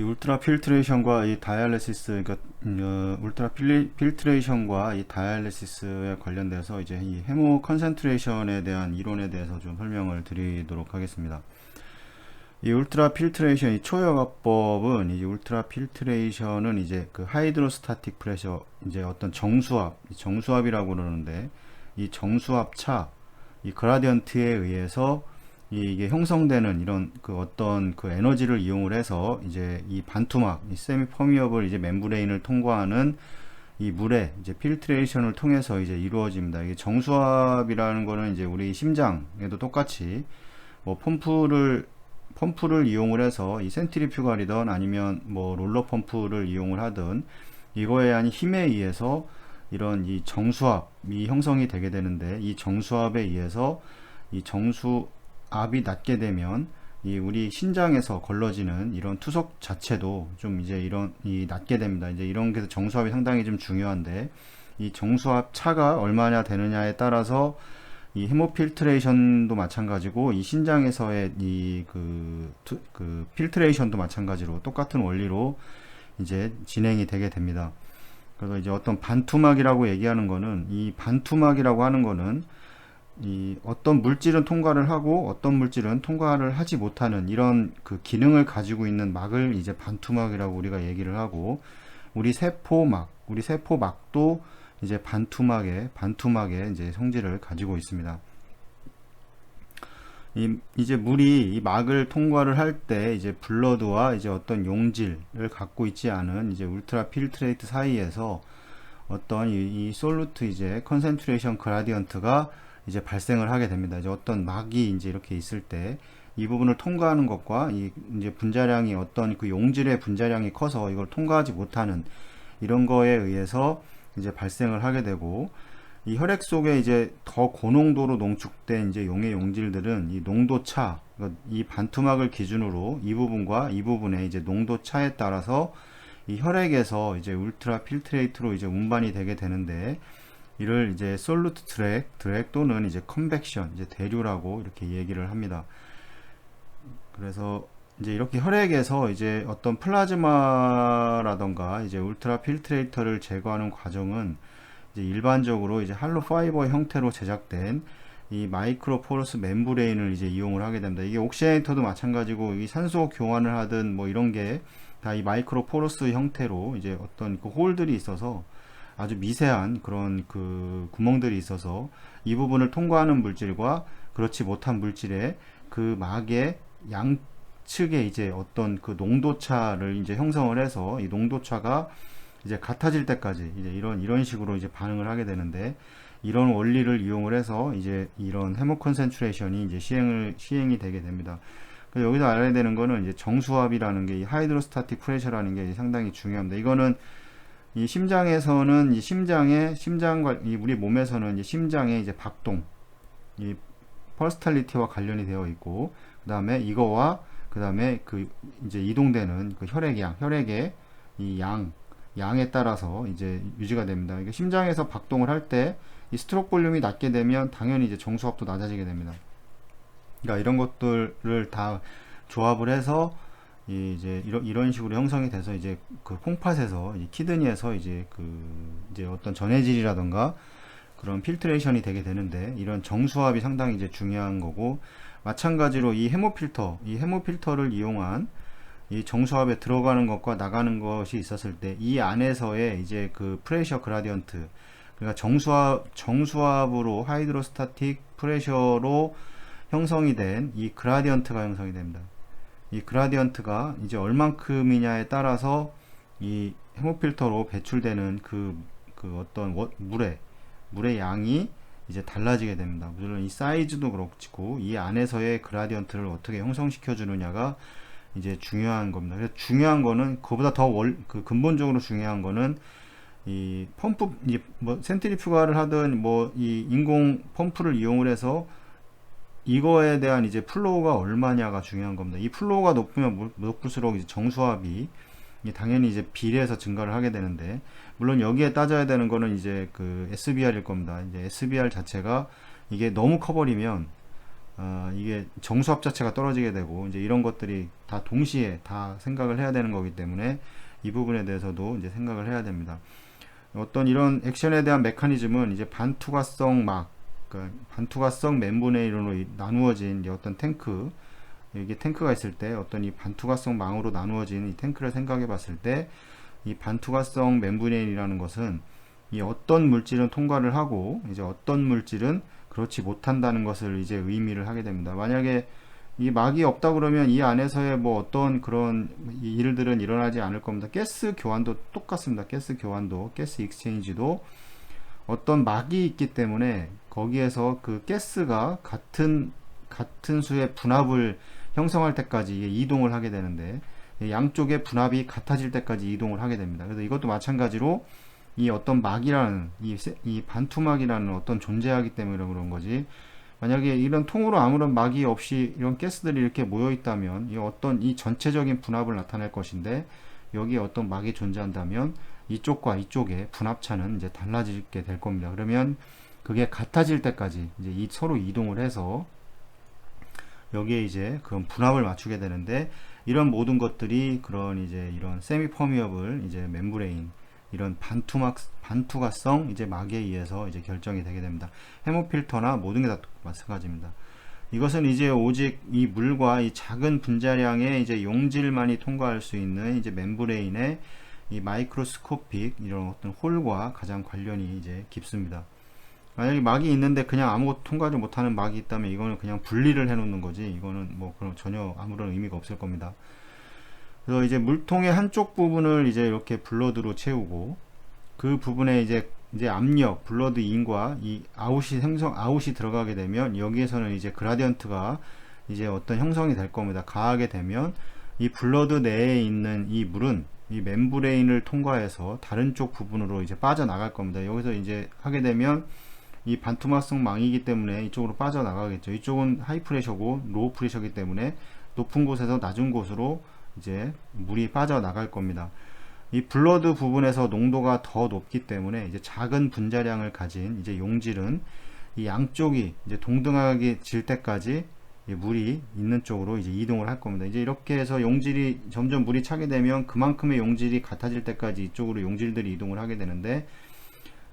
이 울트라 필트레이션과 이 다이알리시스, 그러니까 울트라 필트레이션과 이 다이알리시스에 관련돼서 이제 이 헤모 컨센트레이션에 대한 이론에 대해서 좀 설명을 드리도록 하겠습니다. 이 울트라 필트레이션, 이 초여가법은 이 울트라 필트레이션은 이제 그 하이드로스타틱 프레셔, 이제 어떤 정수압, 이 정수압이라고 그러는데 이 정수압 차, 이 그라디언트에 의해서 이게 형성되는 이런 그 어떤 그 에너지를 이용을 해서 이제 이 반투막, 이 세미 퍼미어블 이제 멤브레인을 통과하는 이 물의 이제 필트레이션을 통해서 이제 이루어집니다. 이게 정수압이라는 거는 이제 우리 심장에도 똑같이 뭐 펌프를 이용을 해서 이 센트리퓨갈이든 아니면 뭐 롤러 펌프를 이용을 하든 이거에 의한 힘에 의해서 이런 이 정수압이 형성이 되게 되는데, 이 정수압에 의해서 이 정수압이 낮게 되면 이 우리 신장에서 걸러지는 이런 투석 자체도 좀 이제 이런 이 낮게 됩니다. 이제 이런 게 정수압이 상당히 좀 중요한데, 이 정수압 차가 얼마나 되느냐에 따라서 이 헤모필트레이션도 마찬가지고 이 신장에서의 이 그 필트레이션도 마찬가지로 똑같은 원리로 이제 진행이 되게 됩니다. 그래서 이제 어떤 반투막이라고 얘기하는 거는, 이 반투막이라고 하는 거는 이 어떤 물질은 통과를 하고 어떤 물질은 통과를 하지 못하는 이런 그 기능을 가지고 있는 막을 이제 반투막이라고 우리가 얘기를 하고, 우리 세포막도 이제 반투막의 이제 성질을 가지고 있습니다. 이제 물이 이 막을 통과를 할 때 이제 블러드와 이제 어떤 용질을 갖고 있지 않은 이제 울트라 필트레이트 사이에서 어떤 이 솔루트 이제 컨센트레이션 그라디언트가 이제 발생을 하게 됩니다. 이제 어떤 막이 이제 이렇게 있을 때 이 부분을 통과하는 것과 이 이제 분자량이 어떤 그 용질의 분자량이 커서 이걸 통과하지 못하는 이런 거에 의해서 이제 발생을 하게 되고, 이 혈액 속에 이제 더 고농도로 농축된 이제 용의 용질들은 이 농도 차, 그러니까 이 반투막을 기준으로 이 부분과 이 부분의 이제 농도 차에 따라서 이 혈액에서 이제 울트라 필트레이트로 이제 운반이 되게 되는데, 이를 이제 솔루트 드랙 또는 이제 컨벡션, 이제 대류라고 이렇게 얘기를 합니다. 그래서 이제 이렇게 혈액에서 이제 어떤 플라즈마라던가 이제 울트라 필트레이터를 제거하는 과정은 이제 일반적으로 이제 할로 파이버 형태로 제작된 이 마이크로 포러스 멤브레인을 이제 이용을 하게 됩니다. 이게 옥시네이터도 마찬가지고, 이 산소 교환을 하든 뭐 이런 게 다 이 마이크로 포러스 형태로 이제 어떤 그 홀들이 있어서 아주 미세한 그런 그 구멍들이 있어서 이 부분을 통과하는 물질과 그렇지 못한 물질의 그 막의 양측에 이제 어떤 그 농도차를 이제 형성을 해서 이 농도차가 이제 같아질 때까지 이제 이런 식으로 이제 반응을 하게 되는데, 이런 원리를 이용을 해서 이제 이런 헤모 컨센트레이션이 이제 시행이 되게 됩니다. 그래서 여기서 알아야 되는 거는 이제 정수압이라는 게, 이 하이드로스타틱 프레셔라는 게 상당히 중요합니다. 이거는 이 심장에서는 이 우리 몸에서는 이 심장의 이제 박동, 이 퍼스탈리티와 관련이 되어 있고, 그 다음에 이거와 그 다음에 그 이제 이동되는 그 혈액의 이 양에 따라서 이제 유지가 됩니다. 그러니까 심장에서 박동을 할 때 이 스트로크 볼륨이 낮게 되면 당연히 이제 정수압도 낮아지게 됩니다. 그러니까 이런 것들을 다 조합을 해서 이제 이런 식으로 형성이 돼서 이제 그 콩팥에서 이 키드니에서 이제 이제 어떤 전해질이라던가 그런 필트레이션이 되게 되는데, 이런 정수압이 상당히 이제 중요한 거고, 마찬가지로 이 헤모필터를 이용한 이 정수압에 들어가는 것과 나가는 것이 있었을 때 이 안에서의 이제 그 프레셔 그라디언트, 그러니까 정수압으로 하이드로스타틱 프레셔로 형성이 된 이 그라디언트가 형성이 됩니다. 이 그라디언트가 이제 얼만큼이냐에 따라서 이 헤모필터로 배출되는 그 어떤 물의 양이 이제 달라지게 됩니다. 물론 이 사이즈도 그렇고 이 안에서의 그라디언트를 어떻게 형성시켜 주느냐가 이제 중요한 겁니다. 그래서 중요한 거는, 그보다 더 근본적으로 중요한 거는 이 펌프, 뭐 센트리퓨가를 하든 뭐 이 인공 펌프를 이용을 해서 이거에 대한 이제 플로우가 얼마냐가 중요한 겁니다. 이 플로우가 높으면 높을수록 이제 정수압이 당연히 이제 비례해서 증가를 하게 되는데, 물론 여기에 따져야 되는 거는 이제 그 SBR일 겁니다. 이제 SBR 자체가 이게 너무 커버리면 이게 정수압 자체가 떨어지게 되고 이제 이런 것들이 다 동시에 다 생각을 해야 되는 거기 때문에 이 부분에 대해서도 이제 생각을 해야 됩니다. 어떤 이런 액션에 대한 메커니즘은 이제 반투과성 그러니까 반투과성 멤브레인으로 나누어진 어떤 탱크, 이게 탱크가 있을 때 어떤 이 반투과성 망으로 나누어진 이 탱크를 생각해 봤을 때 이 반투과성 멤브레인이라는 것은 이 어떤 물질은 통과를 하고 이제 어떤 물질은 그렇지 못한다는 것을 이제 의미를 하게 됩니다. 만약에 이 막이 없다 그러면 이 안에서의 뭐 어떤 그런 일들은 일어나지 않을 겁니다. 가스 교환도 똑같습니다. 가스 교환도, 가스 익스체인지도 어떤 막이 있기 때문에 거기에서 그 가스가 같은 수의 분압을 형성할 때까지 이동을 하게 되는데 양쪽의 분압이 같아질 때까지 이동을 하게 됩니다. 그래서 이것도 마찬가지로 이 어떤 막이라는 이 반투막이라는 어떤 존재하기 때문에 그런 거지. 만약에 이런 통으로 아무런 막이 없이 이런 가스들이 이렇게 모여 있다면 이 어떤 이 전체적인 분압을 나타낼 것인데 여기에 어떤 막이 존재한다면 이쪽과 이쪽의 분압차는 이제 달라지게 될 겁니다. 그러면 그게 같아질 때까지 이제 서로 이동을 해서 여기에 이제 그런 분압을 맞추게 되는데 이런 모든 것들이 그런 이제 이런 세미 퍼미어블 이제 멤브레인 이런 반투과성 이제 막에 의해서 이제 결정이 되게 됩니다. 헤모필터나 모든 게 다 마찬가지입니다. 이것은 이제 오직 이 물과 이 작은 분자량의 이제 용질만이 통과할 수 있는 이제 멤브레인의 이 마이크로스코픽 이런 어떤 홀과 가장 관련이 이제 깊습니다. 만약에 막이 있는데 그냥 아무것도 통과하지 못하는 막이 있다면 이거는 그냥 분리를 해 놓는 거지 이거는 뭐 그런 전혀 아무런 의미가 없을 겁니다. 그래서 이제 물통의 한쪽 부분을 이제 이렇게 블러드로 채우고 그 부분에 이제 압력 블러드 인과 이 아웃이 들어가게 되면 여기에서는 이제 그라디언트가 이제 어떤 형성이 될 겁니다. 가하게 되면 이 블러드 내에 있는 이 물은 이 멤브레인을 통과해서 다른 쪽 부분으로 이제 빠져나갈 겁니다. 여기서 이제 하게 되면 이 반투막성 망이기 때문에 이쪽으로 빠져나가겠죠. 이쪽은 하이 프레셔고 로우 프레셔이기 때문에 높은 곳에서 낮은 곳으로 이제 물이 빠져나갈 겁니다. 이 블러드 부분에서 농도가 더 높기 때문에 이제 작은 분자량을 가진 이제 용질은 이 양쪽이 이제 동등하게 질 때까지 물이 있는 쪽으로 이제 이동을 할 겁니다. 이제 이렇게 해서 용질이 점점 물이 차게 되면 그만큼의 용질이 같아질 때까지 이쪽으로 용질들이 이동을 하게 되는데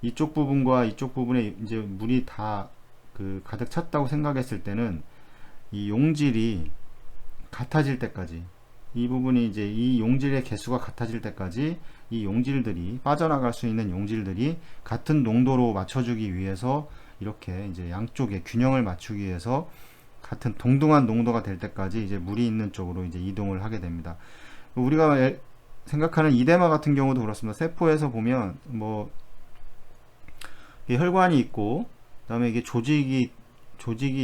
이쪽 부분과 이쪽 부분에 이제 물이 다 가득 찼다고 생각했을 때는 이 용질이 같아질 때까지 이 부분이 이제 이 용질의 개수가 같아질 때까지 이 용질들이 빠져나갈 수 있는 용질들이 같은 농도로 맞춰주기 위해서 이렇게 이제 양쪽의 균형을 맞추기 위해서 같은 동등한 농도가 될 때까지 이제 물이 있는 쪽으로 이제 이동을 하게 됩니다. 우리가 생각하는 이데마 같은 경우도 그렇습니다. 세포에서 보면 뭐 혈관이 있고 그다음에 이게 조직이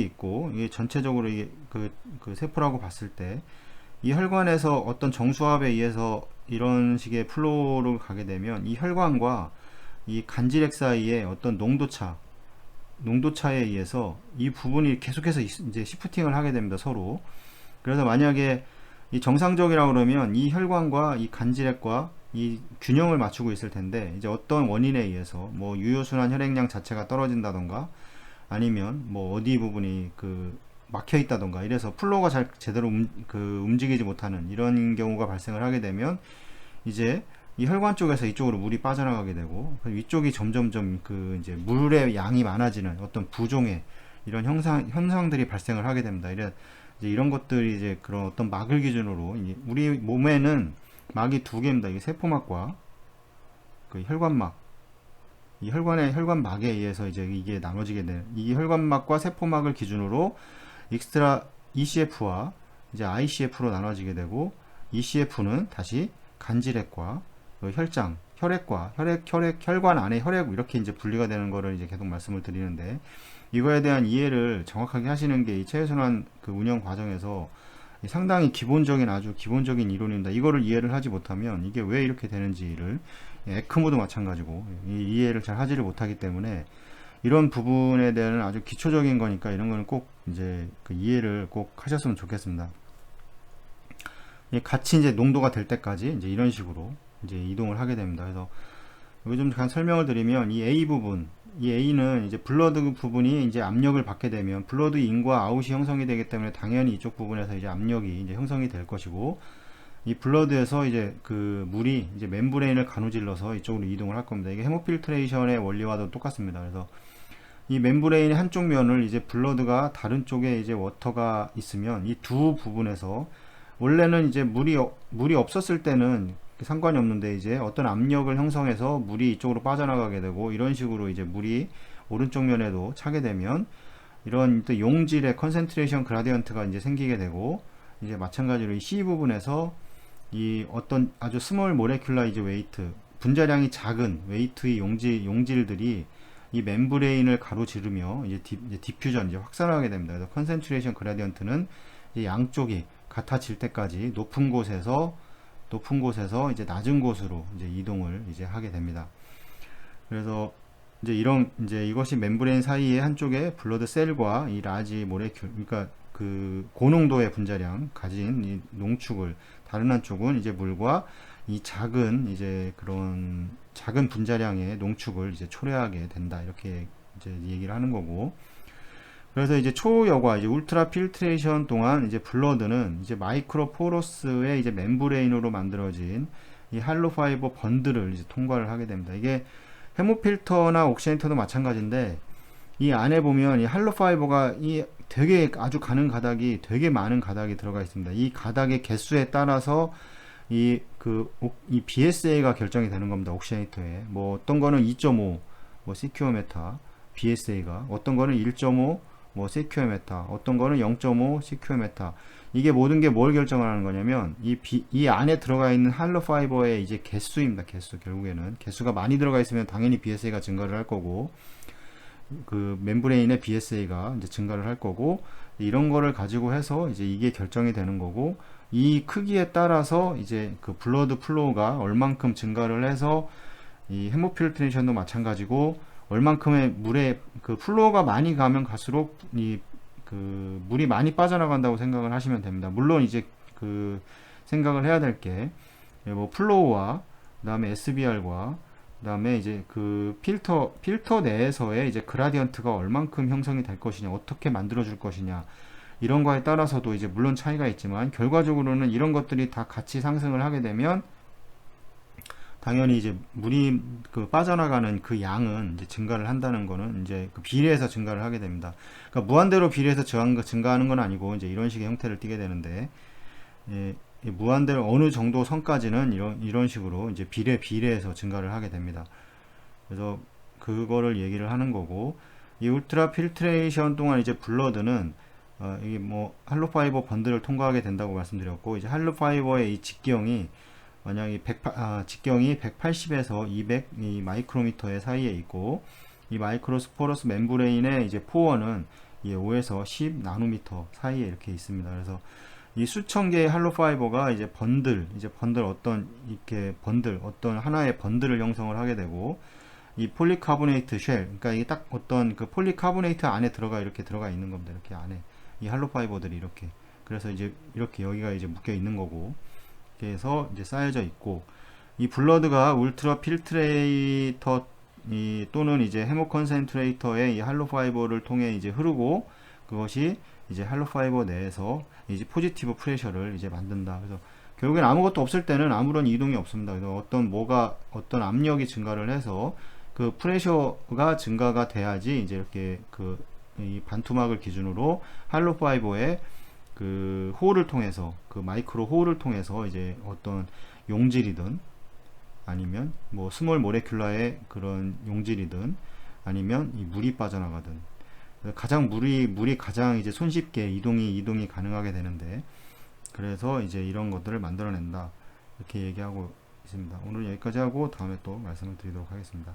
있고 이게 전체적으로 이게 그 세포라고 봤을 때 이 혈관에서 어떤 정수압에 의해서 이런 식의 플로우를 가게 되면 이 혈관과 이 간질액 사이에 어떤 농도차에 의해서 이 부분이 계속해서 이제 시프팅을 하게 됩니다. 서로. 그래서 만약에 이 정상적이라고 그러면 이 혈관과 이 간질액과 이 균형을 맞추고 있을 텐데 이제 어떤 원인에 의해서 뭐 유효순환 혈액량 자체가 떨어진다던가 아니면 뭐 어디 부분이 막혀 있다던가 이래서 플로우가 제대로 움직이지 못하는 이런 경우가 발생을 하게 되면 이제 이 혈관 쪽에서 이쪽으로 물이 빠져나가게 되고 위쪽이 점점점 이제 물의 양이 많아지는 어떤 부종의 이런 현상들이 발생을 하게 됩니다. 이제 이런 것들이 이제 그런 어떤 막을 기준으로 우리 몸에는 막이 두 개입니다. 이게 세포막과 혈관막. 이 혈관막에 의해서 이제 이게 나눠지게 되는 이 혈관막과 세포막을 기준으로 익스트라 ECF와 이제 ICF로 나눠지게 되고 ECF는 다시 간질액과 혈액과 혈관 안에 혈액 이렇게 이제 분리가 되는 거를 이제 계속 말씀을 드리는데 이거에 대한 이해를 정확하게 하시는 게 이 체외순환 운영 과정에서 상당히 아주 기본적인 이론입니다. 이거를 이해를 하지 못하면 이게 왜 이렇게 되는지를 에크모도 마찬가지고 이해를 잘 하지를 못하기 때문에 이런 부분에 대한 아주 기초적인 거니까 이런 거는 꼭 이제 이해를 꼭 하셨으면 좋겠습니다. 같이 이제 농도가 될 때까지 이제 이런 식으로 이제 이동을 하게 됩니다. 그래서 여기 좀 설명을 드리면 이 A 부분 이 A는 이제 블러드 부분이 이제 압력을 받게 되면 블러드 인과 아웃이 형성이 되기 때문에 당연히 이쪽 부분에서 이제 압력이 이제 형성이 될 것이고, 이 블러드에서 이제 그 물이 이제 멤브레인을 가로질러서 이쪽으로 이동을 할 겁니다. 이게 헤모필트레이션의 원리와도 똑같습니다. 그래서 이 멤브레인의 한쪽 면을 이제 블러드가 다른 쪽에 이제 워터가 있으면 이 두 부분에서 원래는 이제 물이 없었을 때는 상관이 없는데 이제 어떤 압력을 형성해서 물이 이쪽으로 빠져나가게 되고 이런 식으로 이제 물이 오른쪽 면에도 차게 되면 이런 또 용질의 컨센트레이션 그라디언트가 이제 생기게 되고, 이제 마찬가지로 이 C 부분에서 이 어떤 아주 스몰 모레큘라이즈 웨이트, 분자량이 작은 웨이트의 용질들이 이 멤브레인을 가로지르며 이제 디퓨전, 이제 확산하게 됩니다. 그래서 컨센트레이션 그라디언트는 이 양쪽이 같아질 때까지 높은 곳에서 이제 낮은 곳으로 이제 이동을 이제 하게 됩니다. 그래서 이제 이것이 멤브레인 사이에 한쪽에 블러드 셀과 이 라지 모레큘, 그러니까 그 고농도의 분자량 가진 이 농축을, 다른 한쪽은 이제 물과 이 작은 이제 그런 작은 분자량의 농축을 이제 초래하게 된다, 이렇게 이제 얘기를 하는 거고. 그래서 이제 초여과 이제 울트라 필트레이션 동안 이제 블러드는 이제 마이크로 포러스의 이제 멤브레인으로 만들어진 이 할로 파이버 번들을 이제 통과를 하게 됩니다. 이게 헤모필터나 옥시네이터도 마찬가지인데, 이 안에 보면 이 할로 파이버가 이 되게 아주 가는 가닥이, 되게 많은 가닥이 들어가 있습니다. 이 가닥의 개수에 따라서 이 BSA가 결정이 되는 겁니다. 옥시네이터에 뭐 어떤 거는 2.5 뭐 CQ메타 BSA가, 어떤 거는 1.5 뭐 CQ메타, 어떤 거는 0.5 CQ메타. 이게 모든 게 뭘 결정하는 거냐면 이 안에 들어가 있는 할로 파이버의 이제 개수입니다. 개수. 결국에는 개수가 많이 들어가 있으면 당연히 BSA가 증가를 할 거고, 그 멤브레인의 BSA가 이제 증가를 할 거고, 이런 거를 가지고 해서 이제 이게 결정이 되는 거고, 이 크기에 따라서 이제 그 블러드 플로우가 얼만큼 증가를 해서, 이 헤모필트레이션도 마찬가지고 얼만큼의 물에 그 플로우가 많이 가면 갈수록 이 그 물이 많이 빠져나간다고 생각을 하시면 됩니다. 물론 이제 그 생각을 해야 될 게 뭐 플로우와 그다음에 SBR과 그다음에 이제 그 필터 내에서의 이제 그라디언트가 얼만큼 형성이 될 것이냐, 어떻게 만들어 줄 것이냐, 이런 거에 따라서도 이제 물론 차이가 있지만, 결과적으로는 이런 것들이 다 같이 상승을 하게 되면 당연히 이제 물이 그 빠져나가는 그 양은 이제 증가를 한다는 거는 이제 그 비례해서 증가를 하게 됩니다. 그러니까 무한대로 비례해서 증가하는 건 아니고 이제 이런 식의 형태를 띠게 되는데, 예, 무한대로 어느 정도 선까지는 이런 식으로 이제 비례해서 증가를 하게 됩니다. 그래서 그거를 얘기를 하는 거고, 이 울트라 필트레이션 동안 이제 블러드는 이게 뭐 할로 파이버 번들을 통과하게 된다고 말씀드렸고, 이제 할로 파이버의 이 직경이 만약에 직경이 180에서 200 이 마이크로미터의 사이에 있고, 이 마이크로스포러스 멤브레인의 이제 포어는 이 5에서 10 나노미터 사이에 이렇게 있습니다. 그래서 이 수천 개의 할로 파이버가 이제 어떤 하나의 번들을 형성을 하게 되고, 이 폴리카보네이트 쉘, 그러니까 이게 딱 어떤 그 폴리카보네이트 안에 이렇게 들어가 있는 겁니다. 이렇게 안에 이 할로 파이버들이 이렇게, 그래서 이제 이렇게 여기가 이제 묶여 있는 거고, 그래서 이제 쌓여져 있고, 이 블러드가 울트라 필트레이터 또는 이제 헤모 컨센트레이터의 이 할로 파이버를 통해 이제 흐르고, 그것이 이제 할로 파이버 내에서 이제 포지티브 프레셔를 이제 만든다. 그래서 결국엔 아무것도 없을 때는 아무런 이동이 없습니다. 그래서 어떤 압력이 증가를 해서 그 프레셔가 증가가 돼야지 이제 이렇게 이 반투막을 기준으로 할로 파이버의 그 호를 통해서, 그 마이크로 호를 통해서 이제 어떤 용질이든 아니면 뭐 스몰 모레큘라의 그런 용질이든 아니면 이 물이 빠져나가든, 가장 물이 가장 이제 손쉽게 이동이 가능하게 되는데, 그래서 이제 이런 것들을 만들어낸다, 이렇게 얘기하고 있습니다. 오늘 여기까지 하고 다음에 또 말씀을 드리도록 하겠습니다.